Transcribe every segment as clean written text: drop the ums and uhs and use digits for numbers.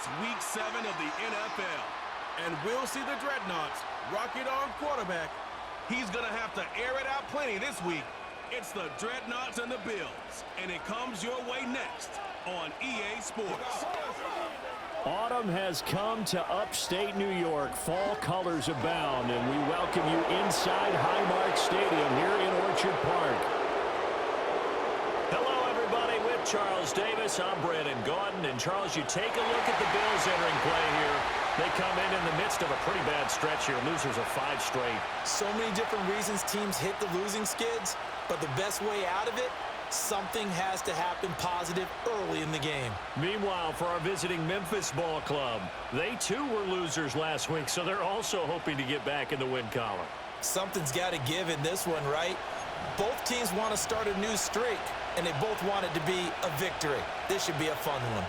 It's week 7 of the NFL, and we'll see the Dreadnoughts rock it on quarterback. He's going to have to air it out plenty this week. It's the Dreadnoughts and the Bills, and it comes your way next on EA Sports. Autumn has come to upstate New York. Fall colors abound, and we welcome you inside Highmark Stadium here in Orchard Park. Hello, everybody. With Charles Davis, I'm Brandon Gaudin. And, Charles, you take a look at the Bills entering play here. They come in the midst of a pretty bad stretch here. Losers of 5 straight. So many different reasons teams hit the losing skids, but the best way out of it, something has to happen positive early in the game. Meanwhile, for our visiting Memphis ball club, they too were losers last week, so they're also hoping to get back in the win column. Something's got to give in this one, right? Both teams want to start a new streak, and they both want it to be a victory. This should be a fun one.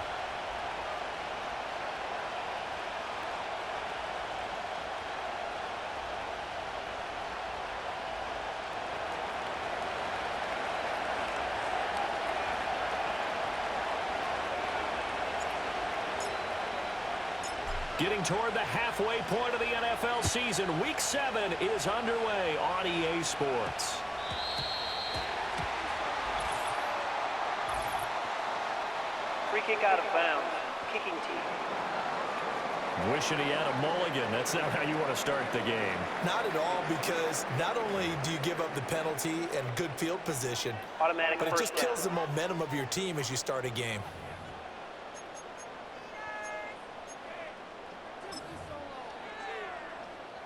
Getting toward the halfway point of the NFL season, Week 7 is underway on EA Sports. Free kick out of bounds. Kicking team. Wishing he had a mulligan. That's not how you want to start the game. Not at all, because not only do you give up the penalty and good field position, Automatic but it first just kills the down. momentum of your team as you start a game.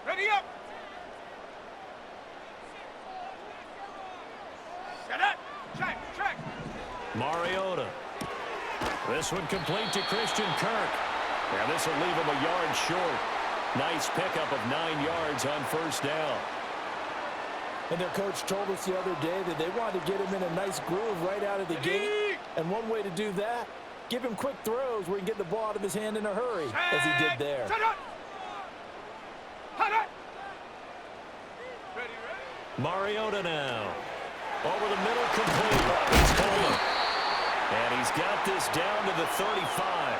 Ready up! Set up! Check! Mariota. This one complete to Christian Kirk. And this will leave him a yard short. Nice pickup of 9 yards on first down. And their coach told us the other day that they wanted to get him in a nice groove right out of the gate. And one way to do that, give him quick throws where he can get the ball out of his hand in a hurry, as he did there. Set up! Hot up! Ready. Mariota now. Over the middle, complete. It's Coleman. And he's got this down to the 35.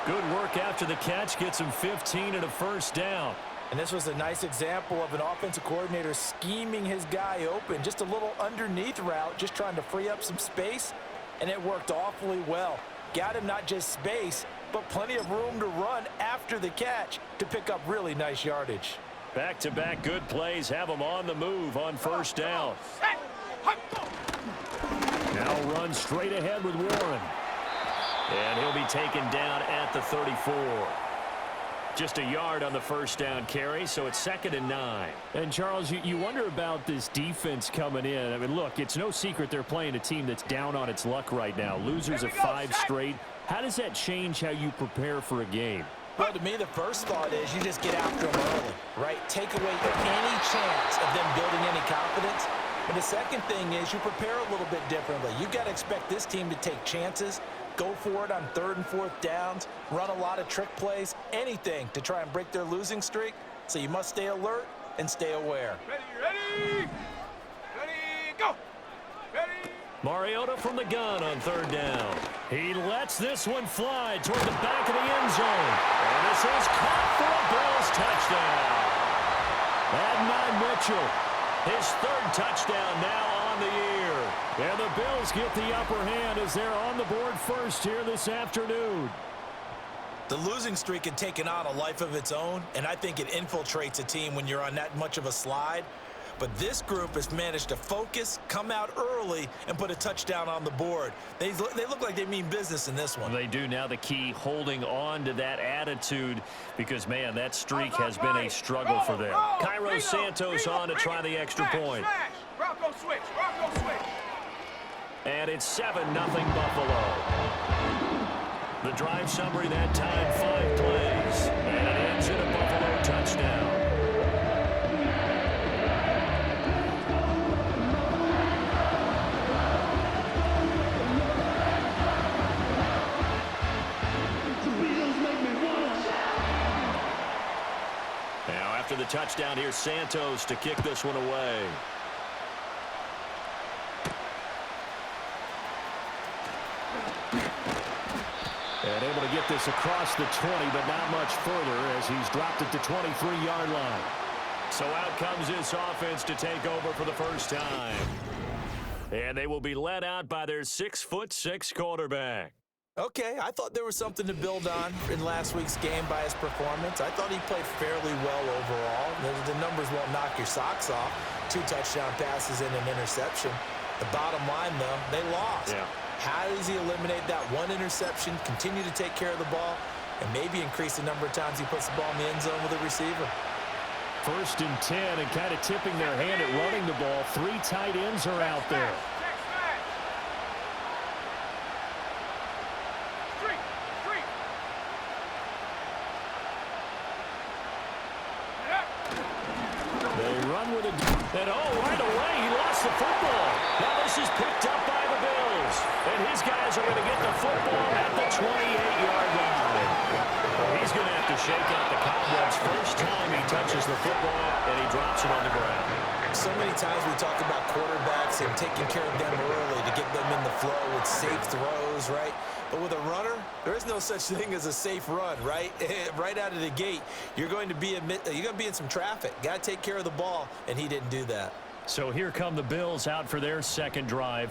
Good work after the catch. Gets him 15 and a first down. And this was a nice example of an offensive coordinator scheming his guy open. Just a little underneath route, just trying to free up some space. And it worked awfully well. Got him not just space, but plenty of room to run after the catch to pick up really nice yardage. Back-to-back good plays have him on the move on first down. Set! Hut! Now run straight ahead with Warren. And he'll be taken down at the 34. Just a yard on the first down carry, so it's 2nd and 9. And, Charles, you wonder about this defense coming in. I mean, look, it's no secret they're playing a team that's down on its luck right now. Losers of 5 straight. How does that change how you prepare for a game? Well, to me, the first thought is you just get after them early, right? Take away any chance of them building any confidence. But the second thing is you prepare a little bit differently. You've got to expect this team to take chances, go for it on 3rd and 4th downs, run a lot of trick plays, anything to try and break their losing streak. So you must stay alert and stay aware. Ready, go! Ready! Mariota from the gun on 3rd down. He lets this one fly toward the back of the end zone. And this is caught for a Bills touchdown. Adnan Mitchell, his 3rd touchdown now on the year. And the Bills get the upper hand as they're on the board first here this afternoon. The losing streak had taken on a life of its own, and I think it infiltrates a team when you're on that much of a slide. But this group has managed to focus, come out early, and put a touchdown on the board. They look like they mean business in this one. They do. Now the key, holding on to that attitude, because, man, that streak has been a struggle for them. Cairo Santos on to try the extra point. Bronco switch. And it's 7-0 Buffalo. The drive summary that time, 5 plays. And it ends in a Buffalo touchdown. Now after the touchdown, here's Santos to kick this one away. And able to get get this across the 20, but not much further as he's dropped it to 23-yard line. So out comes this offense to take over for the first time. And they will be led out by their 6'6" quarterback. Okay, I thought there was something to build on in last week's game by his performance. I thought he played fairly well overall. The numbers won't knock your socks off. 2 touchdown passes and an interception. The bottom line, though, they lost. Yeah. How does he eliminate that one interception, continue to take care of the ball, and maybe increase the number of times he puts the ball in the end zone with a receiver? 1st and 10, and kind of tipping their hand at running the ball. 3 tight ends are out there. They run with it, and right away he lost the football. Now this is picked up by the Bills, and his guys are going to get the football at the 28-yard line. He's going to have to shake out the cobwebs first time he touches the football, and he drops it on the ground. So many times we talk about quarterbacks and taking care of them early to get them in the flow with safe throws, right? But with a runner, there is no such thing as a safe run, right? Right out of the gate, you're going to be in some traffic. Got to take care of the ball, and he didn't do that. So here come the Bills out for their second drive.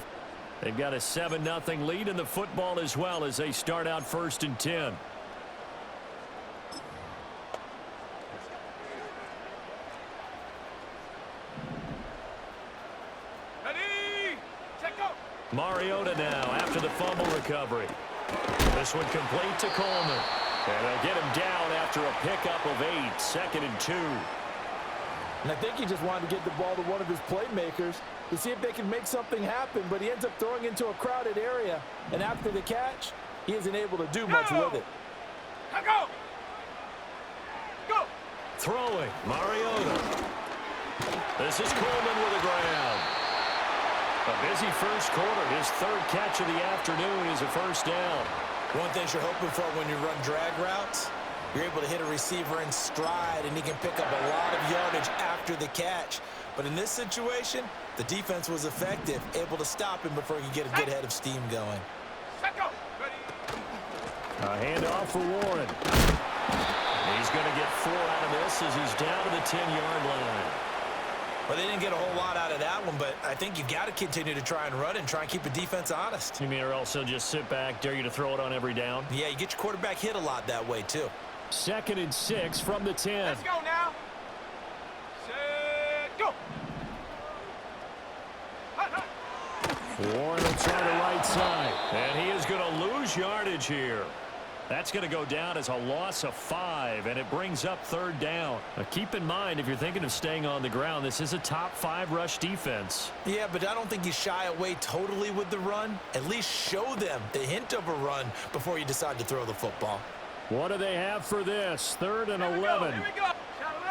They've got a 7-0 lead in the football as well as they start out 1st and 10. Mariota now after the fumble recovery. This one complete to Coleman. And they'll get him down after a pickup of 8, 2nd and 2. And I think he just wanted to get the ball to one of his playmakers to see if they can make something happen, but he ends up throwing into a crowded area. And after the catch, he isn't able to do much with it. Go! Go! Throwing, Mariota. This is Coleman with the ground. A busy first quarter. His 3rd catch of the afternoon is a first down. One thing you're hoping for when you run drag routes, you're able to hit a receiver in stride, and he can pick up a lot of yardage after the catch. But in this situation, the defense was effective, able to stop him before he could get a good head of steam going. A handoff for Warren. He's going to get 4 out of this as he's down to the 10-yard line. Well, they didn't get a whole lot out of that one, but I think you got to continue to try and run and try and keep the defense honest. You mean or else he'll just sit back, dare you to throw it on every down? Yeah, you get your quarterback hit a lot that way, too. 2nd and 6 from the 10. Let's go now. Set, go. Warren will try the right side. And he is going to lose yardage here. That's going to go down as a loss of 5, and it brings up 3rd down. Now keep in mind, if you're thinking of staying on the ground, this is a top 5 rush defense. Yeah, but I don't think you shy away totally with the run. At least show them the hint of a run before you decide to throw the football. What do they have for this? 3rd and 11.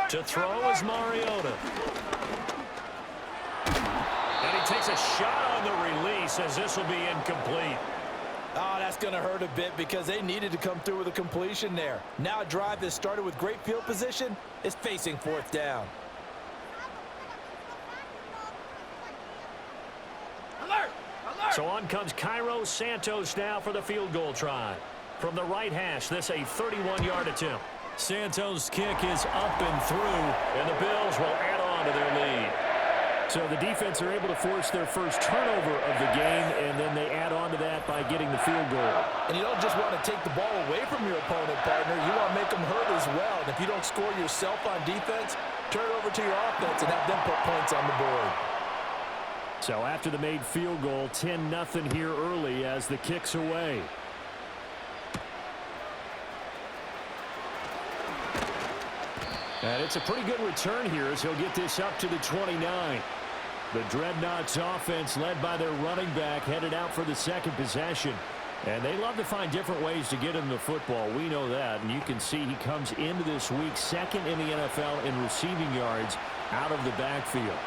To throw is Mariota. And he takes a shot on the release as this will be incomplete. Oh, that's going to hurt a bit because they needed to come through with a completion there. Now a drive that started with great field position is facing 4th down. Alert! Alert! So on comes Cairo Santos now for the field goal try. From the right hash, this a 31-yard attempt. Santos' kick is up and through, and the Bills will add on to their lead. So the defense are able to force their first turnover of the game, and then they add on to that by getting the field goal. And you don't just want to take the ball away from your opponent, partner. You want to make them hurt as well. And if you don't score yourself on defense, turn it over to your offense and have them put points on the board. So after the made field goal, 10-0 here early as the kick's away. And it's a pretty good return here as he'll get this up to the 29. The Dreadnoughts offense led by their running back headed out for the 2nd possession. And they love to find different ways to get him the football. We know that. And you can see he comes into this week 2nd in the NFL in receiving yards out of the backfield.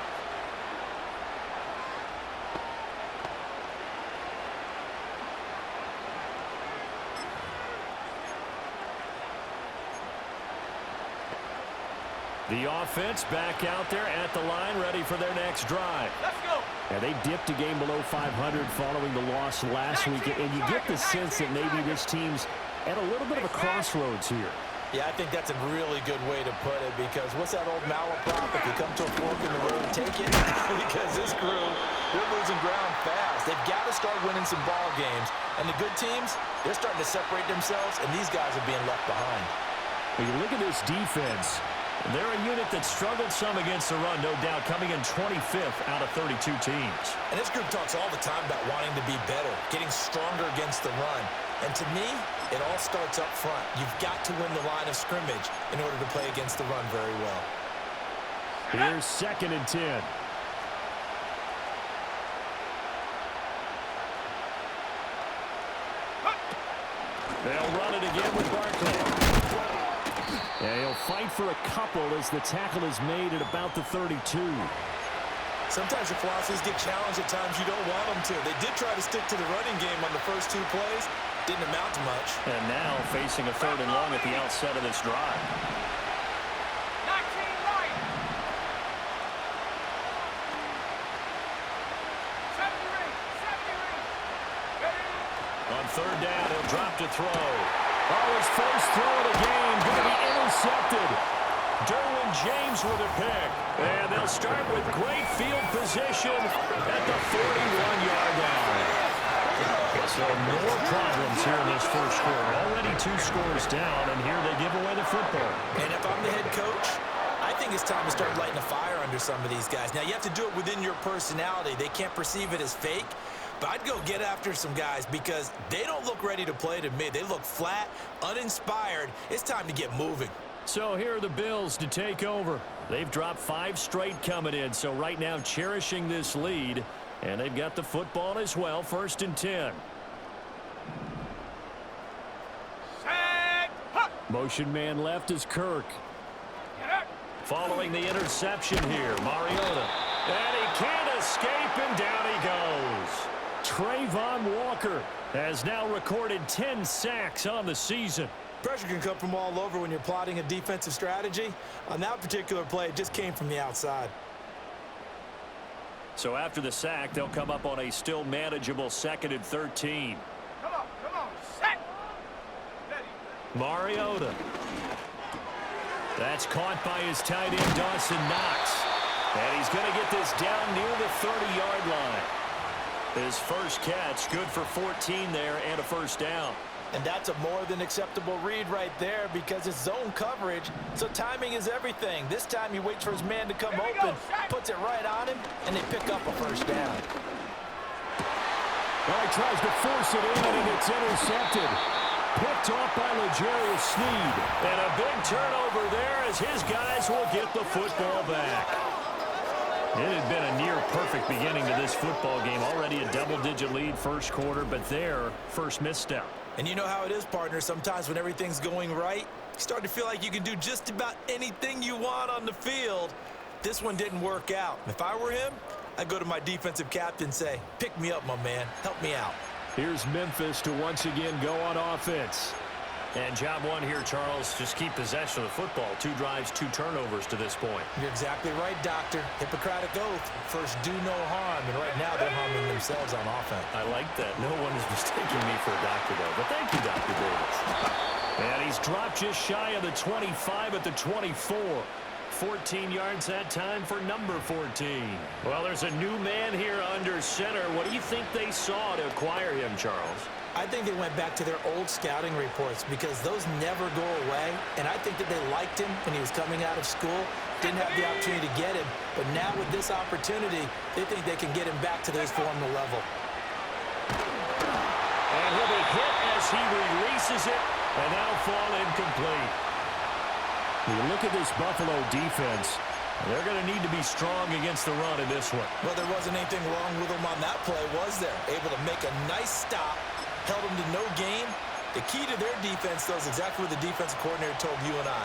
The offense back out there at the line, ready for their next drive. Let's go. And they dipped a game below 500 following the loss last week. And you get the sense that maybe this team's at a little bit of a crossroads here. Yeah, I think that's a really good way to put it, because what's that old malaprop? If you come to a fork in the road, take it. Because this crew, they're losing ground fast. They've got to start winning some ball games. And the good teams, they're starting to separate themselves, and these guys are being left behind. When you look at this defense, they're a unit that struggled some against the run, no doubt, coming in 25th out of 32 teams. And this group talks all the time about wanting to be better, getting stronger against the run. And to me, it all starts up front. You've got to win the line of scrimmage in order to play against the run very well. Here's 2nd and 10. They'll run it again with Barkley. And he'll fight for a couple as the tackle is made at about the 32. Sometimes your philosophies get challenged at times you don't want them to. They did try to stick to the running game on the first 2 plays. Didn't amount to much. And now facing a 3rd and long at the outset of this drive. 19 right. 70 ring. On 3rd down, he'll drop to throw. Oh, his first throw of the game going to be intercepted. Derwin James with a pick. And they'll start with great field position at the 41-yard line. So more problems here in this first quarter. Already 2 scores down, and here they give away the football. And if I'm the head coach, I think it's time to start lighting a fire under some of these guys. Now, you have to do it within your personality. They can't perceive it as fake. But I'd go get after some guys because they don't look ready to play to me. They look flat, uninspired. It's time to get moving. So here are the Bills to take over. They've dropped 5 straight coming in, so right now cherishing this lead. And they've got the football as well, 1st and 10. Set. Huh. Motion man left is Kirk. Get up. Following the interception here, Mariota. And he can't escape, and down he goes. Trayvon Walker has now recorded 10 sacks on the season. Pressure can come from all over when you're plotting a defensive strategy. On that particular play, it just came from the outside. So after the sack, they'll come up on a still manageable 2nd and 13. Come on. Set. Ready. Mariota. That's caught by his tight end, Dawson Knox. And he's going to get this down near the 30-yard line. His first catch, good for 14 there and a 1st down. And that's a more than acceptable read right there because it's zone coverage, so timing is everything. This time he waits for his man to come open, puts it right on him, and they pick up a 1st down. Well, he tries to force it in, and it's intercepted. Picked off by L'Jarius Sneed. And a big turnover there as his guys will get the football back. It had been a near-perfect beginning to this football game. Already a double-digit lead first quarter, but their first misstep. And you know how it is, partner. Sometimes when everything's going right, you start to feel like you can do just about anything you want on the field. This one didn't work out. If I were him, I'd go to my defensive captain and say, pick me up, my man. Help me out. Here's Memphis to once again go on offense. And job one here, Charles, just keep possession of the football. 2 drives, 2 turnovers to this point. You're exactly right, Doctor. Hippocratic oath. First, do no harm. And right now, they're harming themselves on offense. I like that. No one is mistaking me for a doctor, though. But thank you, Dr. Davis. And he's dropped just shy of the 25 at the 24. 14 yards that time for number 14. Well, there's a new man here under center. What do you think they saw to acquire him, Charles? I think they went back to their old scouting reports because those never go away. And I think that they liked him when he was coming out of school. Didn't have the opportunity to get him. But now with this opportunity, they think they can get him back to his former level. And he'll be hit as he releases it. And that'll fall incomplete. When you look at this Buffalo defense, they're going to need to be strong against the run in this one. Well, there wasn't anything wrong with them on that play, was there? Able to make a nice stop, held them to no gain. The key to their defense, though, is exactly what the defensive coordinator told you and I.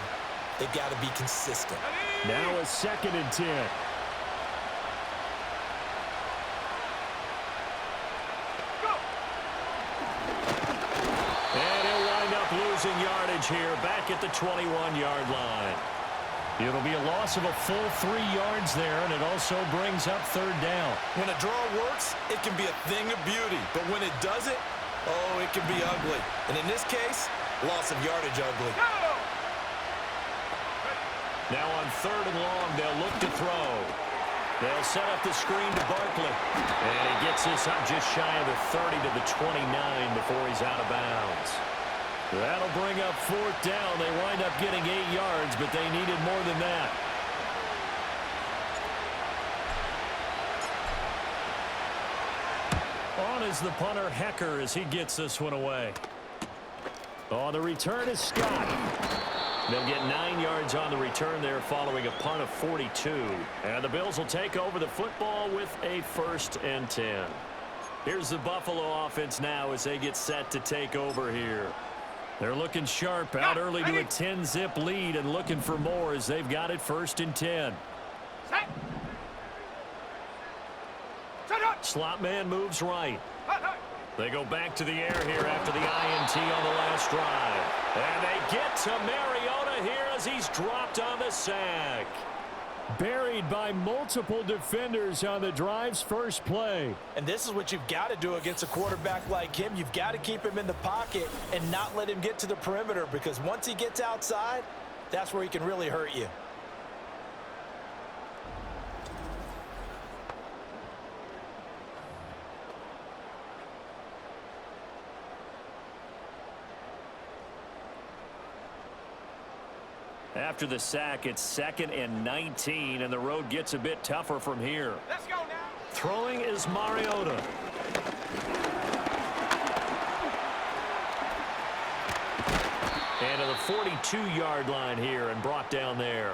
They've got to be consistent. Now a 2nd and 10. And he'll wind up losing yardage here back at the 21-yard line. It'll be a loss of a full 3 yards there, and it also brings up 3rd down. When a draw works, it can be a thing of beauty. But when it doesn't, oh, it can be ugly. And in this case, Loss of yardage ugly. Go! Now on 3rd and long, they'll look to throw. They'll set up the screen to Barkley. And he gets this up just shy of the 30 to the 29 before he's out of bounds. That'll bring up 4th down. They wind up getting 8 yards, but they needed more than that. On is the punter, Hecker, as he gets this one away. On the return is Scott. They'll get 9 yards on the return there following a punt of 42. And the Bills will take over the football with a 1st and 10. Here's the Buffalo offense now as they get set to take over here. They're looking sharp, out early to a 10-zip lead and looking for more as they've got it 1st and 10. Set! Set up! Slot man moves right. Hut, hut. They go back to the air here after the INT on the last drive. And they get to Mariota here as he's dropped on the sack. Buried by multiple defenders on the drive's first play. And this is what you've got to do against a quarterback like him. You've got to keep him in the pocket and not let him get to the perimeter, because once he gets outside, that's where he can really hurt you. After the sack, it's 2nd and 19, and the road gets a bit tougher from here. Let's go now. Throwing is Mariota. And to the 42-yard line here and brought down there.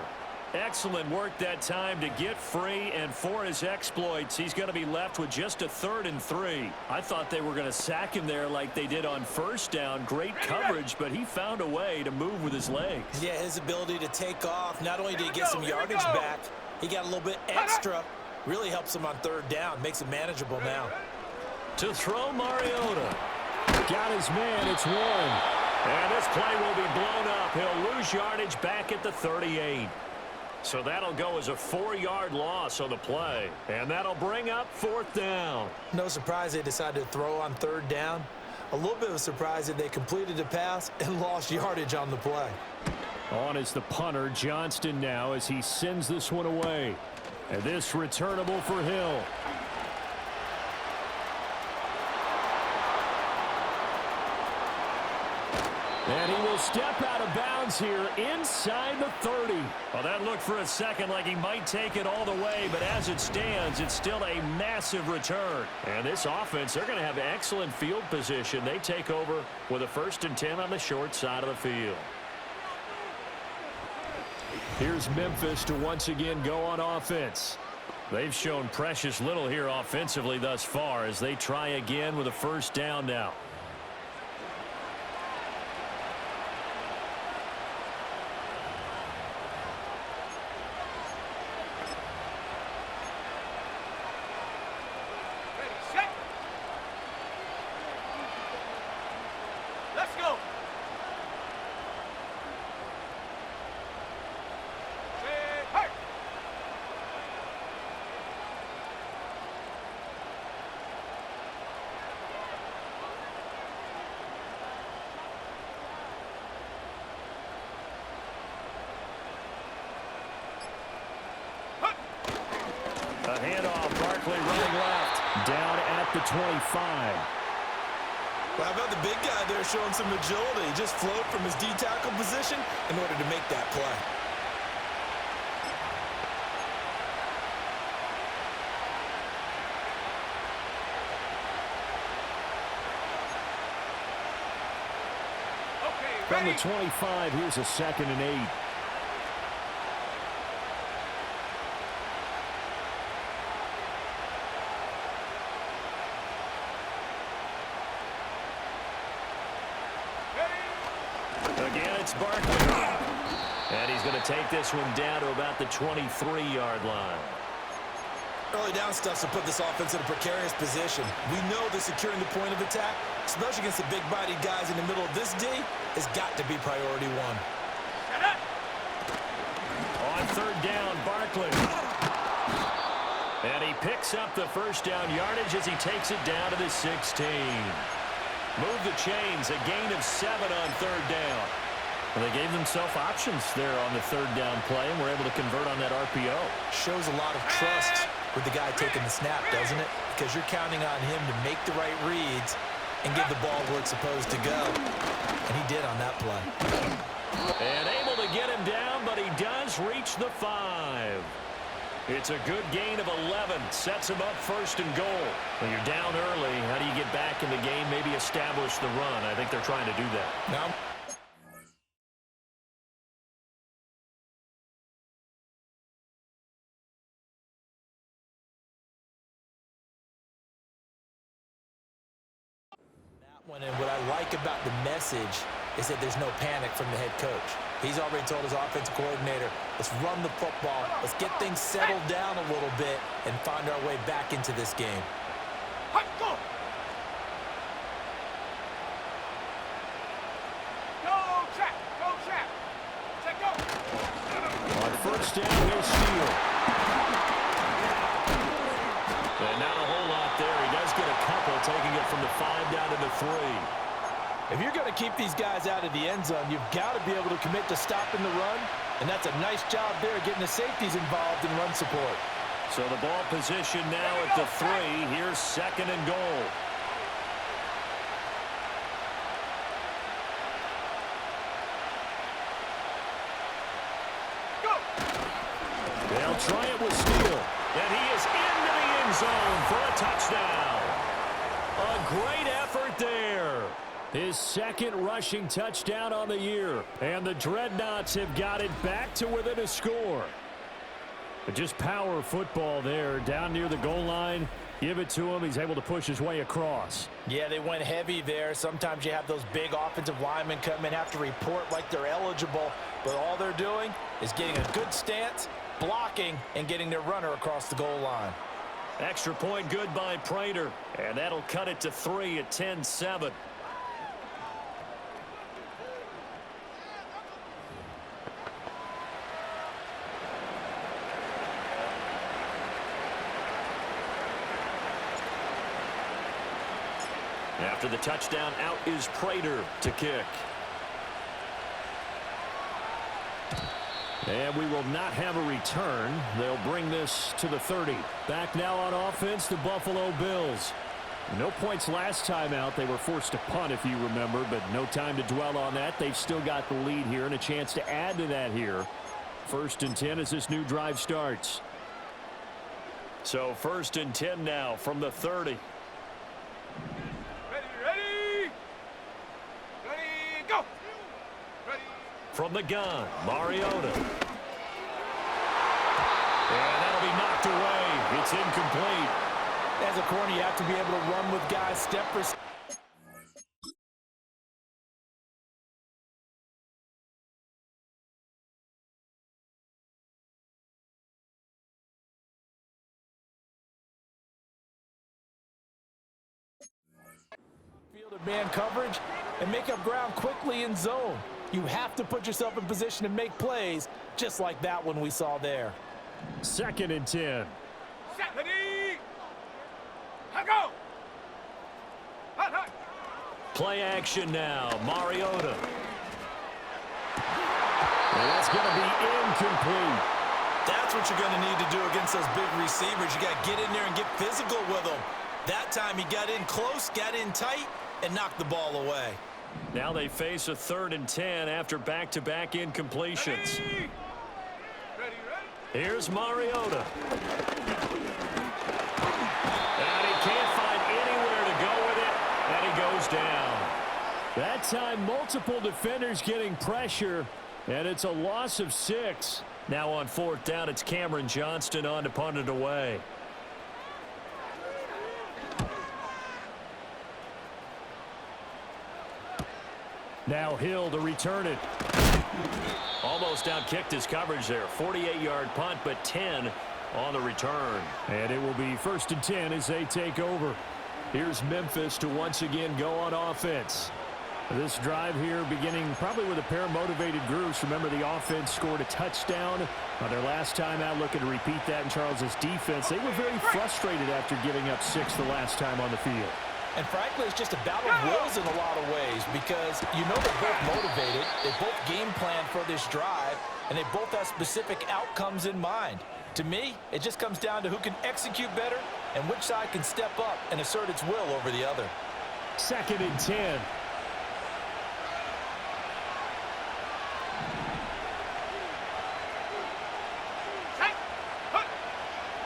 Excellent work that time to get free, and for his exploits, he's going to be left with just a 3rd and 3. I thought they were going to sack him there like they did on 1st down. Great coverage, but he found a way to move with his legs. Yeah, his ability to take off, not only did he get some yardage back, he got a little bit extra. Really helps him on 3rd down, makes it manageable now. To throw Mariota. Got his man, it's Warren. And this play will be blown up. He'll lose yardage back at the 38. So that'll go as a 4-yard loss on the play. And that'll bring up 4th down. No surprise they decided to throw on 3rd down. A little bit of a surprise that they completed the pass and lost yardage on the play. On is the punter, Johnston, now as he sends this one away. And this returnable for Hill. And he will step out of bounds here inside the 30. Well, that looked for a second like he might take it all the way, but as it stands, it's still a massive return. And this offense, they're going to have excellent field position. They take over with a 1st and 10 on the short side of the field. Here's Memphis to once again go on offense. They've shown precious little here offensively thus far as they try again with a 1st down now. Ready, set. Let's go. Set, hey. A handoff, Barkley running left. Down at the 25. Well, how about the big guy there showing some agility? He just flowed from his D-tackle position in order to make that play. Okay, From the ready. 25, here's a 2nd and 8. Again, it's Barkley. And he's going to take this one down to about the 23-yard line. Early down stuff to put this offense in a precarious position. We know that securing the point of attack, especially against the big-bodied guys in the middle of this D, has got to be priority one. Set up. On 3rd down, Barkley. And he picks up the 1st down yardage as he takes it down to the 16. Move the chains, a gain of 7 on third down. Well, they gave themselves options there on the third down play and were able to convert on that RPO. Shows a lot of trust with the guy taking the snap, doesn't it? Because you're counting on him to make the right reads and give the ball where it's supposed to go. And he did on that play. And able to get him down, but he does reach the 5. It's a good gain of 11. Sets him up first and goal. When you're down early, how do you get back in the game, maybe establish the run? I think they're trying to do that. Now, and what I like about the message is that there's no panic from the head coach. He's already told his offensive coordinator, let's run the football, let's get things settled down a little bit and find our way back into this game. Go! Go, check! Go, check! Check, go! On first down, he'll steal. And not a whole lot there. He does get a couple, taking it from the 5 down to the 3. If you're going to keep these guys out of the end zone, you've got to be able to commit to stopping the run, and that's a nice job there getting the safeties involved in run support. So the ball position now at the 3. Here's second and goal. They'll try it with Steele. And he is into the end zone for a touchdown. A great effort there. His second rushing touchdown on the year. And the Dreadnoughts have got it back to within a score. But just power football there. Down near the goal line. Give it to him. He's able to push his way across. Yeah, they went heavy there. Sometimes you have those big offensive linemen come in, have to report like they're eligible. But all they're doing is getting a good stance, blocking, and getting their runner across the goal line. Extra point good by Prater. And that'll cut it to 3 at 10-7. After the touchdown, out is Prater to kick. And we will not have a return. They'll bring this to the 30. Back now on offense, the Buffalo Bills. No points last time out. They were forced to punt, if you remember, but no time to dwell on that. They've still got the lead here and a chance to add to that here. 1st and 10 as this new drive starts. So 1st and 10 now from the 30. From the gun, Mariota. And that'll be knocked away. It's incomplete. As a corner, you have to be able to run with guys step for step. Fielded man coverage and make up ground quickly in zone. You have to put yourself in position to make plays, just like that one we saw there. 2nd and 10. Play action now. Mariota. And that's going to be incomplete. That's what you're going to need to do against those big receivers. You got to get in there and get physical with them. That time he got in close, got in tight, and knocked the ball away. Now they face a 3rd and 10 after back-to-back incompletions. Here's Mariota. And he can't find anywhere to go with it, and he goes down. That time, multiple defenders getting pressure, and it's a loss of 6. Now on 4th down, it's Cameron Johnston on to punt it away. Now Hill to return it. Almost outkicked his coverage there. 48-yard punt, but 10 on the return. And it will be 1st and 10 as they take over. Here's Memphis to once again go on offense. This drive here beginning probably with a pair of motivated groups. Remember, the offense scored a touchdown on their last time out, looking to repeat that in Charles's defense. They were very frustrated after giving up 6 the last time on the field. And frankly, it's just a battle of wills in a lot of ways because you know they're both motivated, they both game plan for this drive, and they both have specific outcomes in mind. To me, it just comes down to who can execute better and which side can step up and assert its will over the other. 2nd and 10.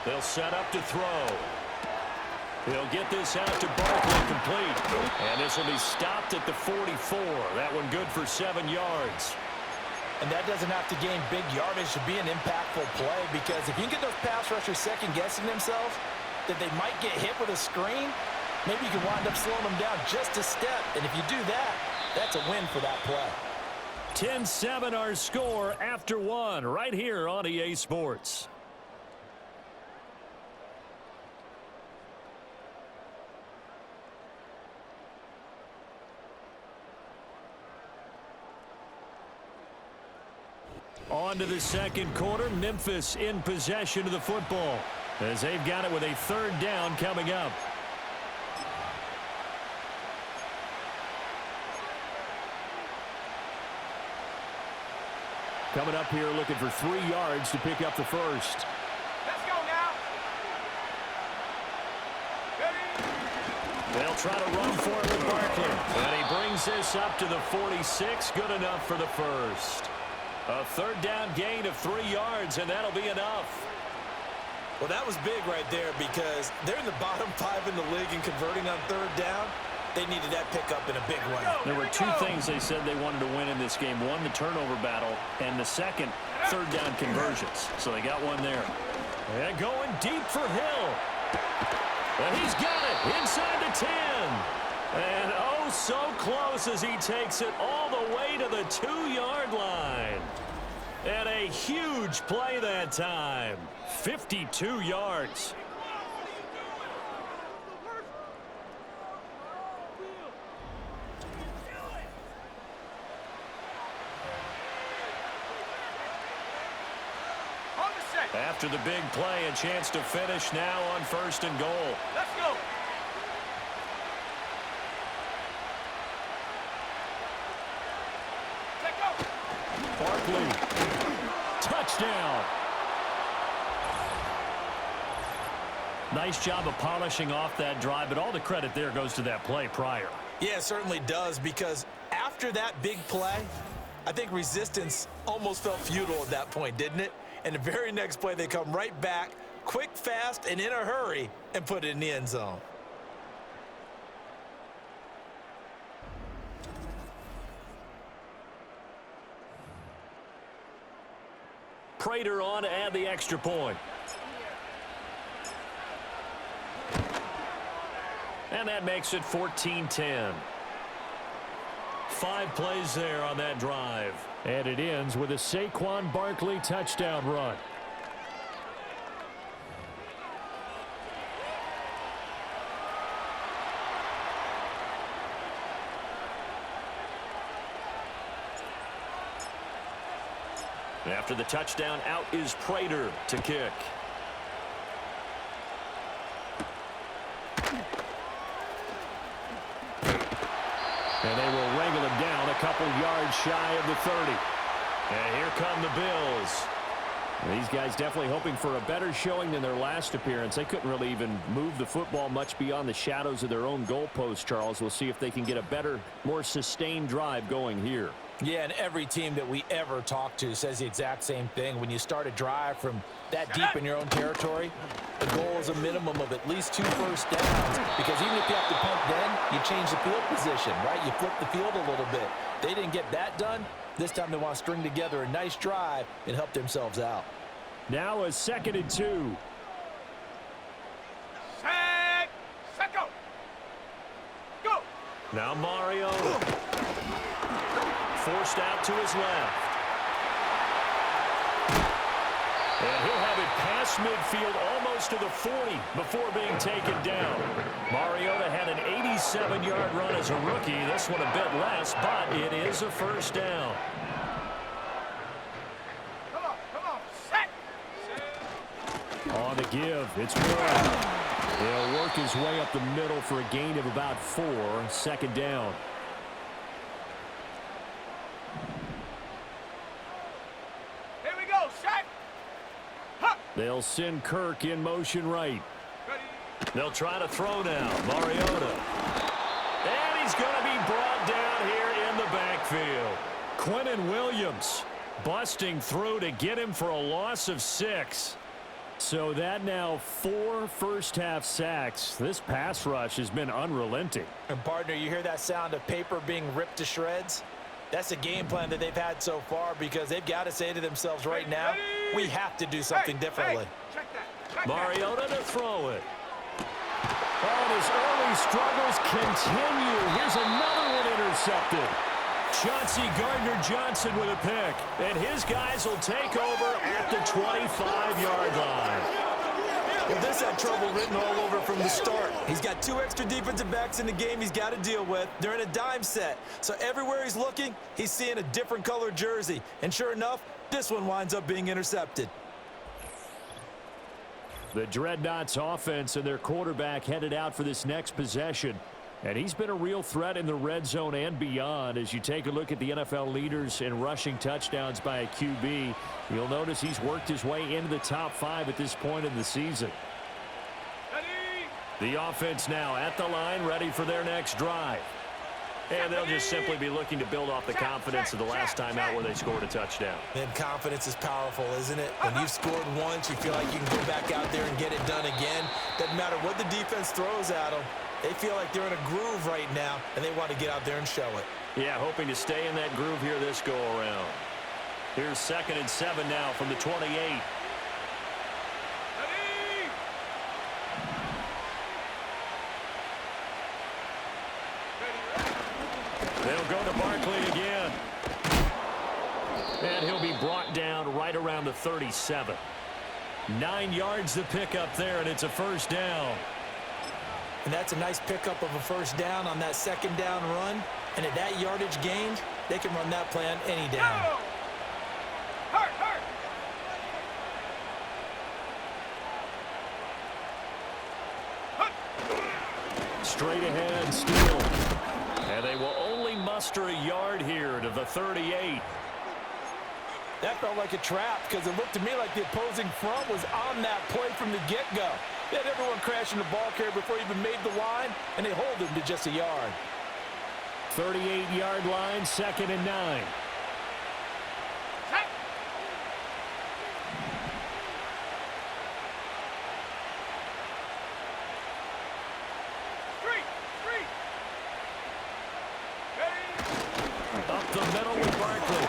They'll set up to throw. He'll get this out to Barkley, complete. And this will be stopped at the 44. That one good for 7 yards. And that doesn't have to gain big yardage to be an impactful play because if you can get those pass rushers second-guessing themselves that they might get hit with a screen, maybe you can wind up slowing them down just a step. And if you do that, that's a win for that play. 10-7 our score after 1 right here on EA Sports. On to the second quarter. Memphis in possession of the football as they've got it with a 3rd down coming up. Coming up here looking for 3 yards to pick up the first. Let's go now. They'll try to run for it with Barkley. And he brings this up to the 46. Good enough for the first. A 3rd down gain of 3 yards, and that'll be enough. Well, that was big right there because they're in the bottom 5 in the league in converting on 3rd down. They needed that pickup in a big way. There were 2 things they said they wanted to win in this game. One, the turnover battle, and the second, 3rd down conversions. So they got one there. And going deep for Hill. And he's got it inside the 10. And oh, so close as he takes it all the way to the 2-yard line. And a huge play that time. 52 yards. After the big play, a chance to finish now on 1st and goal. Let's go. Barkley. Touchdown. Nice job of polishing off that drive, but all the credit there goes to that play prior. Yeah, it certainly does because after that big play, I think resistance almost felt futile at that point, didn't it? And the very next play, they come right back, quick, fast, and in a hurry, and put it in the end zone. Prater on to add the extra point. And that makes it 14-10. 5 plays there on that drive. And it ends with a Saquon Barkley touchdown run. After the touchdown, out is Prater to kick. And they will wrangle him down a couple yards shy of the 30. And here come the Bills. These guys definitely hoping for a better showing than their last appearance. They couldn't really even move the football much beyond the shadows of their own goalpost, Charles. We'll see if they can get a better, more sustained drive going here. Yeah, and every team that we ever talk to says the exact same thing. When you start a drive from that deep in your own territory, the goal is a minimum of at least 2 first downs. Because even if you have to punt then, you change the field position, right? You flip the field a little bit. They didn't get that done. This time they want to string together a nice drive and help themselves out. Now a 2nd and 2. Set, go. Go. Now Mario. Forced out to his left. And he'll have it past midfield almost to the 40 before being taken down. Mariota had an 87-yard run as a rookie. This one a bit less, but it is a first down. Come on, set. On the give, it's Warren. He'll work his way up the middle for a gain of about 4, 2nd down. Here we go, shot. Huh. They'll send Kirk in motion right. Ready. They'll try to throw now. Mariota. And he's going to be brought down here in the backfield. Quinnen Williams busting through to get him for a loss of 6. So that now 4 first-half sacks. This pass rush has been unrelenting. And, partner, you hear that sound of paper being ripped to shreds? That's a game plan that they've had so far because they've got to say to themselves right now, we have to do something differently. Check that. Check Mariota to throw it. Oh, and his early struggles continue. Here's another one intercepted. Chauncey Gardner-Johnson with a pick. And his guys will take over at the 25-yard line. Well, this had trouble written all over from the start. He's got 2 extra defensive backs in the game he's got to deal with. They're in a dime set. So everywhere he's looking, he's seeing a different color jersey. And sure enough, this one winds up being intercepted. The Dreadnoughts offense and their quarterback headed out for this next possession. And he's been a real threat in the red zone and beyond. As you take a look at the NFL leaders in rushing touchdowns by a QB, you'll notice he's worked his way into the top 5 at this point in the season. Ready. The offense now at the line, ready for their next drive. And they'll just simply be looking to build off the confidence of the last time out where they scored a touchdown. And confidence is powerful, isn't it? When you've scored once, you feel like you can go back out there and get it done again. Doesn't matter what the defense throws at them. They feel like they're in a groove right now, and they want to get out there and show it. Yeah, hoping to stay in that groove here this go-around. Here's 2nd and 7 now from the 28. Ready. They'll go to Barkley again. And he'll be brought down right around the 37. 9 yards to pick up there, and it's a first down. And that's a nice pickup of a first down on that 2nd down run. And at that yardage gain, they can run that play on any down. Go. Hurt, hurt. Straight ahead, Steele. And they will only muster a yard here to the 38. That felt like a trap because it looked to me like the opposing front was on that play from the get-go. They had everyone crashing the ball carrier before he even made the line, and they hold him to just a yard. 38-yard line, 2nd and 9. Check. Street. Ready. Up the middle with Barkley.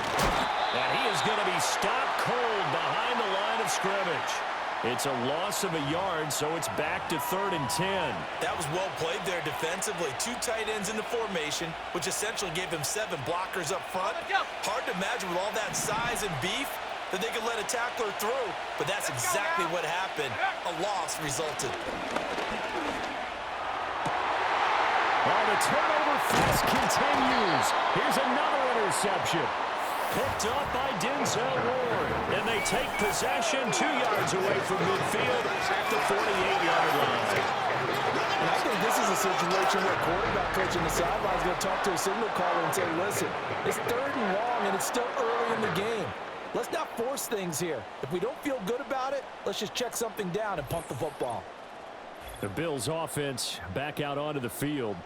And he is going to be stopped cold behind the line of scrimmage. It's a loss of a yard, so it's back to 3rd and 10. That was well played there defensively. 2 tight ends in the formation, which essentially gave them 7 blockers up front. Hard to imagine with all that size and beef that they could let a tackler through, but that's exactly what happened. A loss resulted. Well, the turnover fest continues. Here's another interception. Picked up by Denzel Ward. And they take possession 2 yards away from midfield at the 48-yard line. And I think this is a situation where quarterback coach in the sideline is going to talk to a signal caller and say, listen, it's 3rd and long, and it's still early in the game. Let's not force things here. If we don't feel good about it, let's just check something down and punt the football. The Bills offense back out onto the field.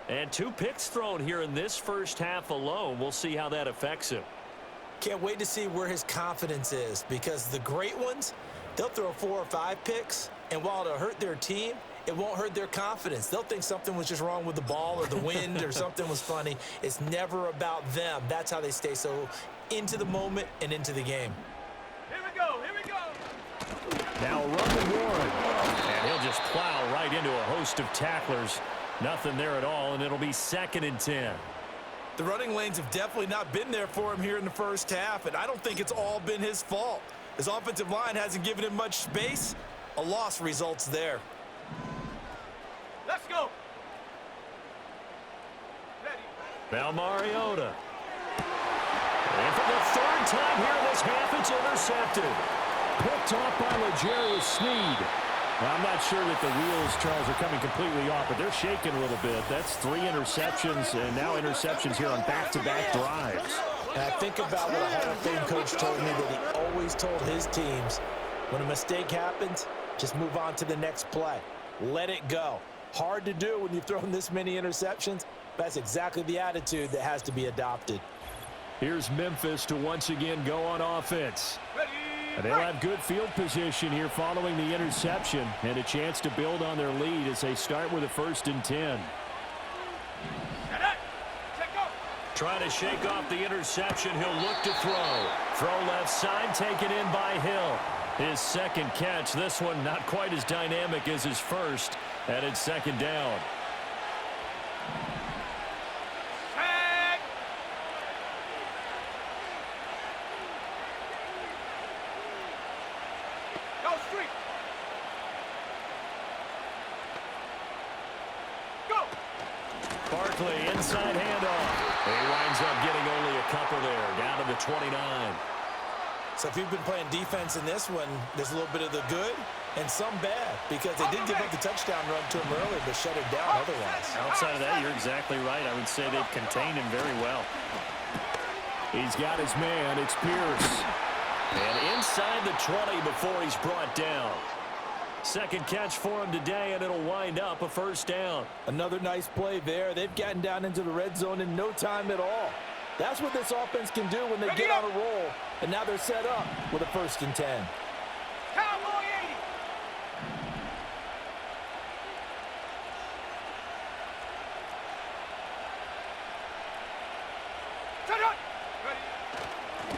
And 2 picks thrown here in this first half alone. We'll see how that affects him. Can't wait to see where his confidence is because the great ones, they'll throw 4 or 5 picks, and while it'll hurt their team, it won't hurt their confidence. They'll think something was just wrong with the ball or the wind or something was funny. It's never about them. That's how they stay so into the moment and into the game. Here we go. Here we go. Now running Warren. And he'll just plow right into a host of tacklers. Nothing there at all, and it'll be 2nd and 10. The running lanes have definitely not been there for him here in the first half, and I don't think it's all been his fault. His offensive line hasn't given him much space. A loss results there. Let's go. Ready. Now Mariota. And for the 3rd time here in this half, it's intercepted. Picked off by L'Jarius Sneed. I'm not sure that the wheels, Charles, are coming completely off, but they're shaking a little bit. That's 3 interceptions, and now interceptions here on back-to-back drives. And I think about what a Hall of Fame coach told me that he always told his teams, when a mistake happens, just move on to the next play. Let it go. Hard to do when you've thrown this many interceptions. That's exactly the attitude that has to be adopted. Here's Memphis to once again go on offense. And they'll have good field position here following the interception and a chance to build on their lead as they start with a 1st and 10. Trying to shake off the interception. He'll look to throw. Throw left side, taken in by Hill. His second catch. This one not quite as dynamic as his first. And it's 2nd down. Barkley, inside handoff. He winds up getting only a couple there, down to the 29. So if you've been playing defense in this one, there's a little bit of the good and some bad, because they did give up the touchdown run to him early, but shut it down otherwise. Outside of that, you're exactly right. I would say they've contained him very well. He's got his man. It's Pierce. And inside the 20 before he's brought down. Second catch for him today, and it'll wind up a 1st down. Another nice play there. They've gotten down into the red zone in no time at all. That's what this offense can do when they get on a roll. And now they're set up with a 1st and 10. Cowboy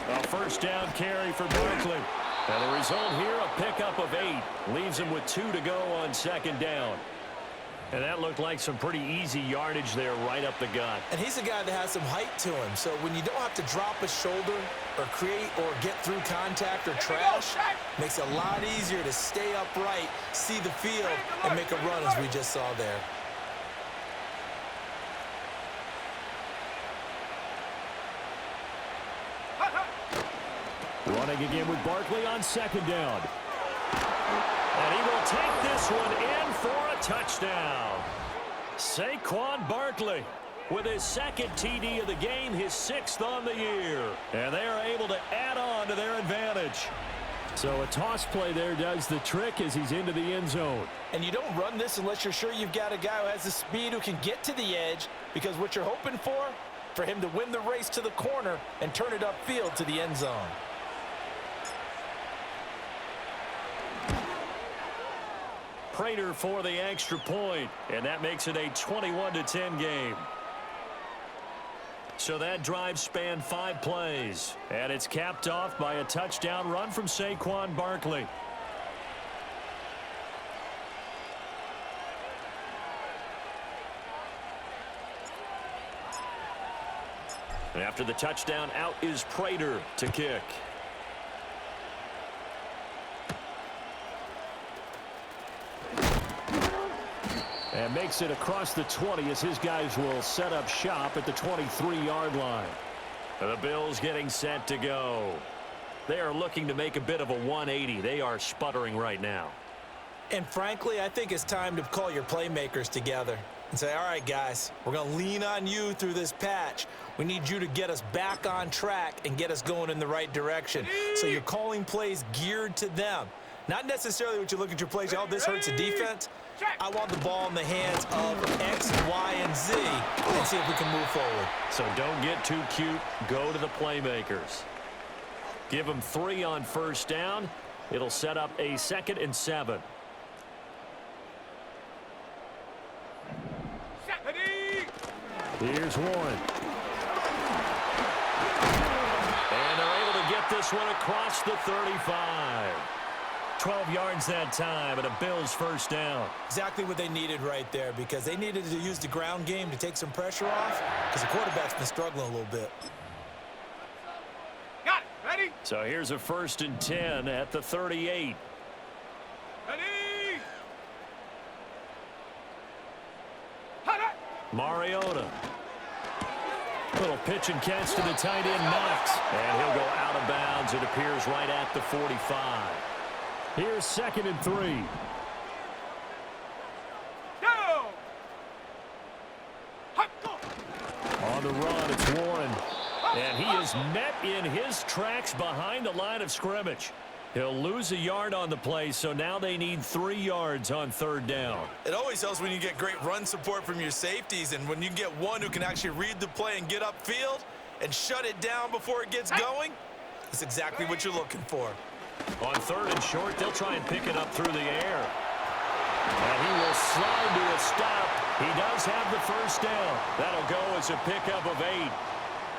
80. A 1st down carry for Barkley. And the result here, a pickup of 8. Leaves him with 2 to go on 2nd down. And that looked like some pretty easy yardage there right up the gut. And he's a guy that has some height to him. So when you don't have to drop a shoulder or create or get through contact or trash, makes it a lot easier to stay upright, see the field, and make a run as we just saw there. Running again with Barkley on 2nd down. And he will take this one in for a touchdown. Saquon Barkley with his 2nd TD of the game, his 6th on the year. And they are able to add on to their advantage. So a toss play there does the trick as he's into the end zone. And you don't run this unless you're sure you've got a guy who has the speed who can get to the edge, because what you're hoping for him to win the race to the corner and turn it upfield to the end zone. Prater for the extra point, and that makes it a 21-10 game. So that drive spanned 5 plays, and it's capped off by a touchdown run from Saquon Barkley. And after the touchdown, out is Prater to kick. And makes it across the 20 as his guys will set up shop at the 23-yard line. And the Bills getting set to go. They are looking to make a bit of a 180. They are sputtering right now. And frankly, I think it's time to call your playmakers together and say, all right, guys, we're going to lean on you through this patch. We need you to get us back on track and get us going in the right direction. So you're calling plays geared to them. Not necessarily what you look at your plays, oh, this hurts the defense. I want the ball in the hands of X, Y, and Z and see if we can move forward. So don't get too cute. Go to the playmakers. Give them 3 on 1st down. It'll set up a 2nd and 7. Here's one. And they're able to get this one across the 35. 12 yards that time, and a Bills 1st down. Exactly what they needed right there, because they needed to use the ground game to take some pressure off, because the quarterback's been struggling a little bit. Got it. Ready? So here's a 1st and 10 at the 38. Ready? Mariota. Little pitch and catch to the tight end, Knox. And he'll go out of bounds. It appears right at the 45. Here's 2nd and 3. On the run, it's Warren. And he is met in his tracks behind the line of scrimmage. He'll lose a yard on the play, so now they need 3 yards on 3rd down. It always helps when you get great run support from your safeties, and when you get one who can actually read the play and get upfield and shut it down before it gets going, that's exactly what you're looking for. On 3rd and short, they'll try and pick it up through the air. And he will slide to a stop. He does have the 1st down. That'll go as a pickup of 8.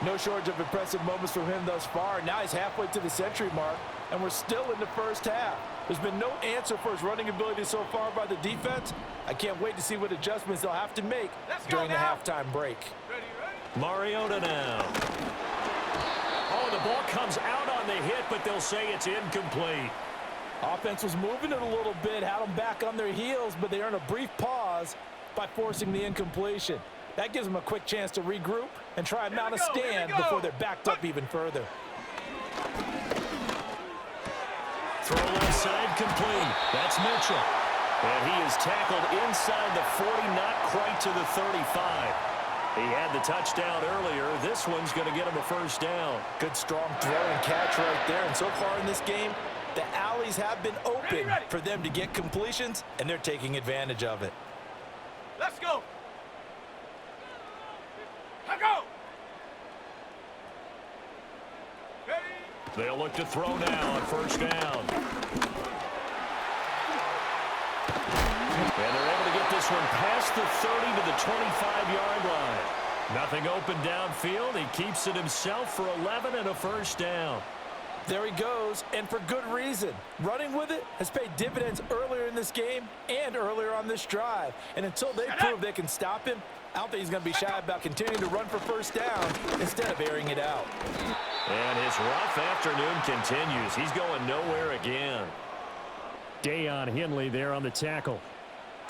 No shortage of impressive moments from him thus far. Now he's halfway to the century mark, and we're still in the first half. There's been no answer for his running ability so far by the defense. I can't wait to see what adjustments they'll have to make during the halftime break. Mariota now. Oh, the ball comes out on the hit, but they'll say it's incomplete. Offense was moving it a little bit, had them back on their heels, but they earn a brief pause by forcing the incompletion. That gives them a quick chance to regroup and try and mount a stand before they're backed up even further. Throw left side complete. That's Mitchell. And he is tackled inside the 40, not quite to the 35. He had the touchdown earlier. This one's going to get him a 1st down. Good strong throw and catch right there. And so far in this game, the alleys have been open for them to get completions, and they're taking advantage of it. Let's go. Go. They'll look to throw now on 1st down. And they're able to get this one past the 30 to the 25-yard line. Nothing open downfield. He keeps it himself for 11 and a 1st down. There he goes, and for good reason. Running with it has paid dividends earlier in this game and earlier on this drive. And until they prove they can stop him, I don't think he's going to be shy about continuing to run for 1st down instead of airing it out. And his rough afternoon continues. He's going nowhere again. Dayon Henley there on the tackle.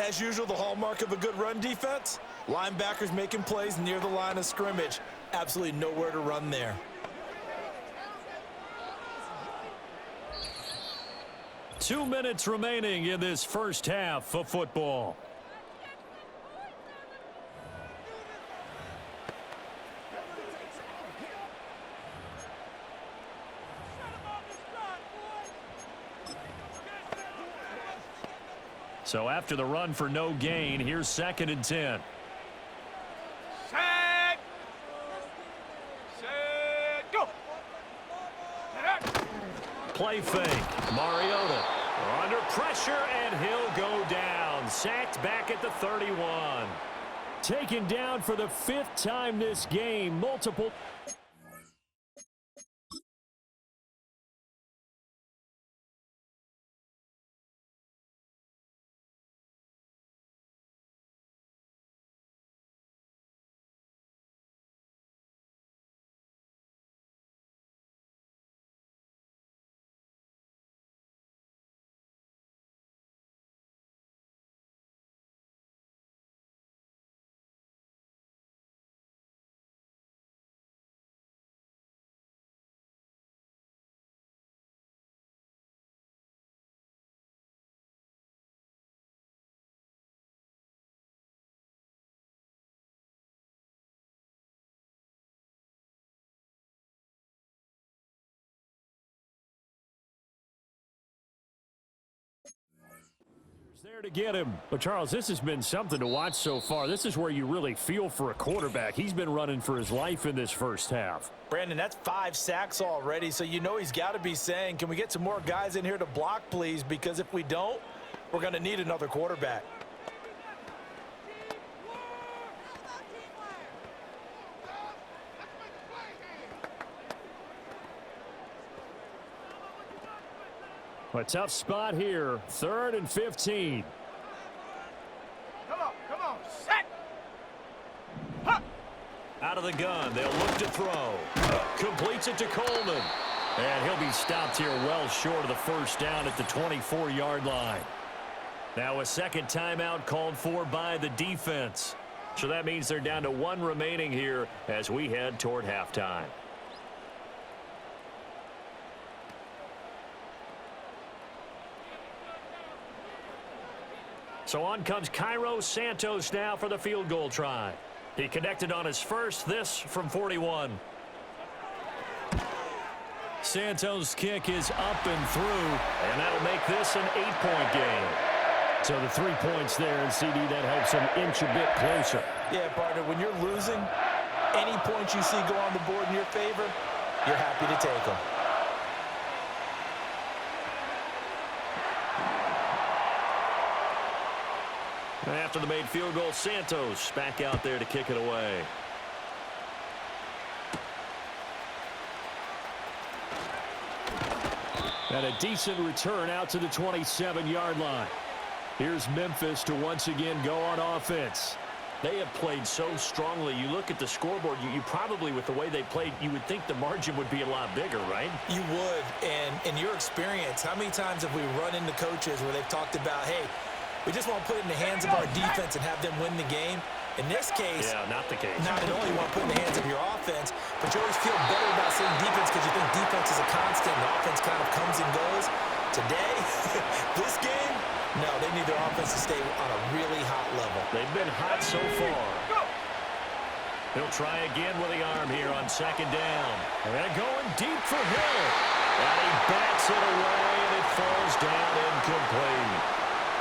As usual, the hallmark of a good run defense, linebackers making plays near the line of scrimmage. Absolutely nowhere to run there. Two minutes remaining in this first half of football. So after the run for no gain, here's 2nd and 10. Set, go. Play fake. Mariota under pressure, and he'll go down. Sacked back at the 31. Taken down for the 5th time this game. Multiple. There to get him. But, Charles, this has been something to watch so far. This is where you really feel for a quarterback. He's been running for his life in this first half. Brandon, that's 5 sacks already, so you know he's got to be saying, can we get some more guys in here to block, please? Because if we don't, we're going to need another quarterback. A tough spot here. 3rd and 15. Come on, set. Huh. Out of the gun, they'll look to throw. Completes it to Coleman. And he'll be stopped here well short of the 1st down at the 24-yard line. Now a 2nd timeout called for by the defense. So that means they're down to 1 remaining here as we head toward halftime. So on comes Cairo Santos now for the field goal try. He connected on his first, this from 41. Santos' kick is up and through, and that'll make this an 8-point game. So the 3 points there, and CD, that helps him inch a bit closer. Yeah, partner, when you're losing, any points you see go on the board in your favor, you're happy to take them. After the made field goal, Santos back out there to kick it away. And a decent return out to the 27-yard line. Here's Memphis to once again go on offense. They have played so strongly. You look at the scoreboard, you probably, with the way they played, you would think the margin would be a lot bigger, right? You would. And in your experience, how many times have we run into coaches where they've talked about, hey, we just want to put it in the hands of our defense and have them win the game? In this case, yeah, not the case. Not at all. You want to put it in the hands of your offense, but you always feel better about saying defense because you think defense is a constant and offense kind of comes and goes. Today, this game, no, they need their offense to stay on a really hot level. They've been hot so far. He'll try again with the arm here on second down. And going deep for Hill. And he bats it away, and it falls down incomplete.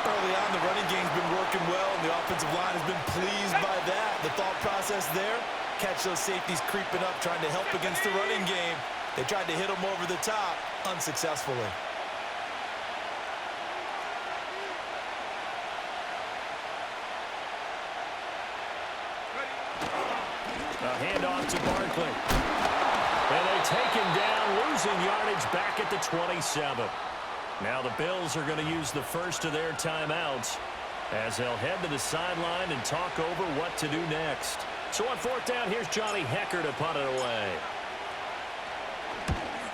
Early on, the running game's been working well, and the offensive line has been pleased by that. The thought process there, catch those safeties creeping up, trying to help against the running game. They tried to hit them over the top, unsuccessfully. A handoff to Barkley. And they take him down, losing yardage back at the 27. Now the Bills are going to use the first of their timeouts as they'll head to the sideline and talk over what to do next. So on fourth down, here's Johnny Hecker to punt it away.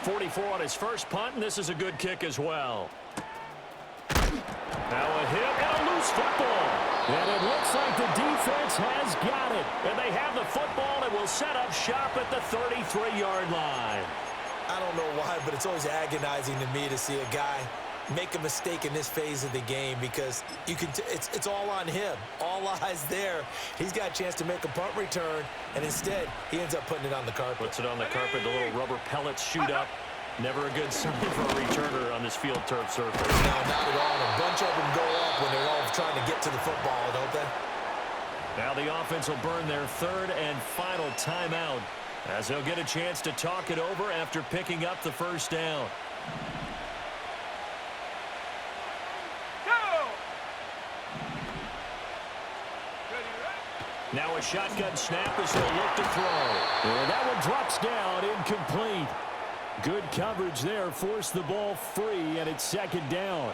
44 on his first punt, and this is a good kick as well. Now a hit and a loose football. And it looks like the defense has got it. And they have the football and will set up shop at the 33-yard line. I don't know why, but it's always agonizing to me to see a guy make a mistake in this phase of the game because you can it's all on him. All eyes there. He's got a chance to make a punt return, and instead he ends up putting it on the carpet. Puts it on the carpet. The little rubber pellets shoot up. Never a good sign for a returner on this field turf surface. No, not at all. A bunch of them go up when they're all trying to get to the football, don't they? Now the offense will burn their third and final timeout as they'll get a chance to talk it over after picking up the first down. Now a shotgun snap as they'll look to throw. And that one drops down, incomplete. Good coverage there, forced the ball free, and it's second down.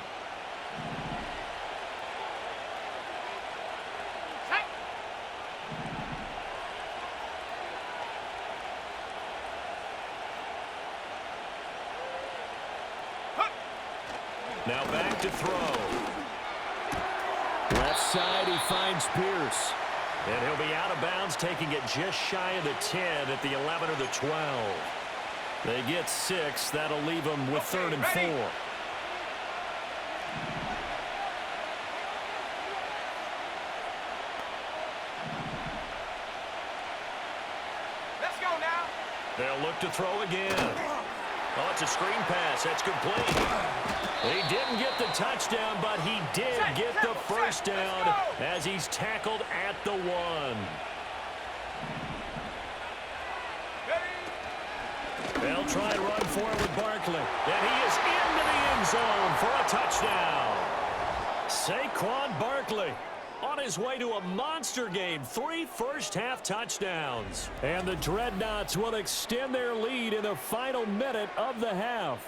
Now back to throw. Left side, he finds Pierce. And he'll be out of bounds, taking it just shy of the 10 at the 11 or the 12. They get 6. That'll leave them with third and 4. Let's go now. They'll look to throw again. Oh, it's a screen pass. That's complete. He didn't get the touchdown, but he did get the first down as he's tackled at the 1. They'll try and run for it with Barkley. And he is into the end zone for a touchdown. Saquon Barkley on his way to a monster game. 3 first-half touchdowns. And the Dreadnoughts will extend their lead in the final minute of the half.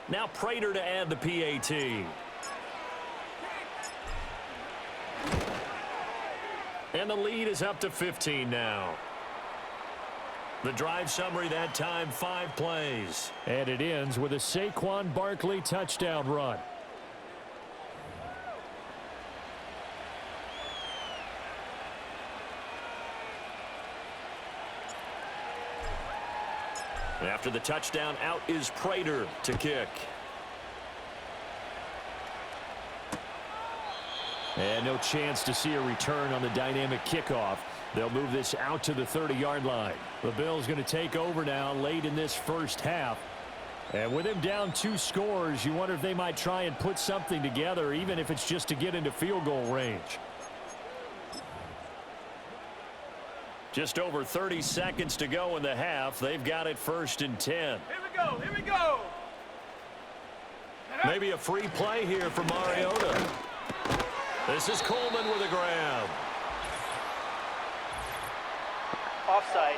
Now Prater to add the PAT. And the lead is up to 15 now. The drive summary that time, 5 plays. And it ends with a Saquon Barkley touchdown run. After the touchdown, out is Prater to kick. And no chance to see a return on the dynamic kickoff. They'll move this out to the 30-yard line. The Bills going to take over now late in this first half. And with him down 2 scores, you wonder if they might try and put something together, even if it's just to get into field goal range. Just over 30 seconds to go in the half. They've got it 1st and 10. Here we go. Here we go. Maybe a free play here for Mariota. This is Coleman with a grab. Offside.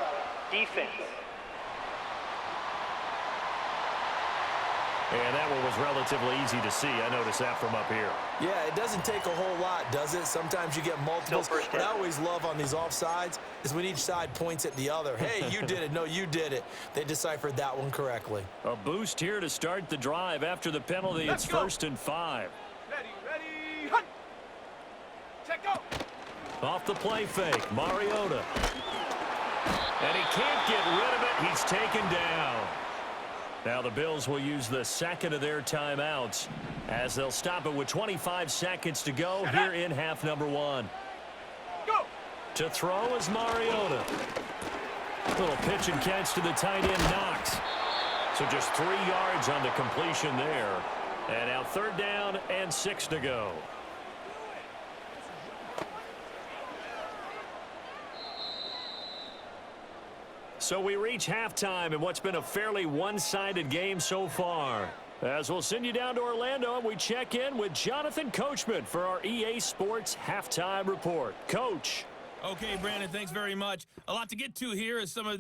Defense. And that one was relatively easy to see. I noticed that from up here. Yeah, it doesn't take a whole lot, does it? Sometimes you get multiples. What I always love on these offsides is when each side points at the other. Hey, you did it. No, you did it. They deciphered that one correctly. A boost here to start the drive after the penalty. Let's it's go. 1st and 5. Ready, hunt. Check out. Off the play fake, Mariota. And he can't get rid of it. He's taken down. Now the Bills will use the second of their timeouts as they'll stop it with 25 seconds to go here in half number 1. Go. To throw is Mariota. Little pitch and catch to the tight end, Knox. So just 3 yards on the completion there. And now 3rd down and 6 to go. So we reach halftime in what's been a fairly one-sided game so far. As we'll send you down to Orlando and we check in with Jonathan Coachman for our EA Sports Halftime Report. Coach. Okay, Brandon, thanks very much. A lot to get to here as some of the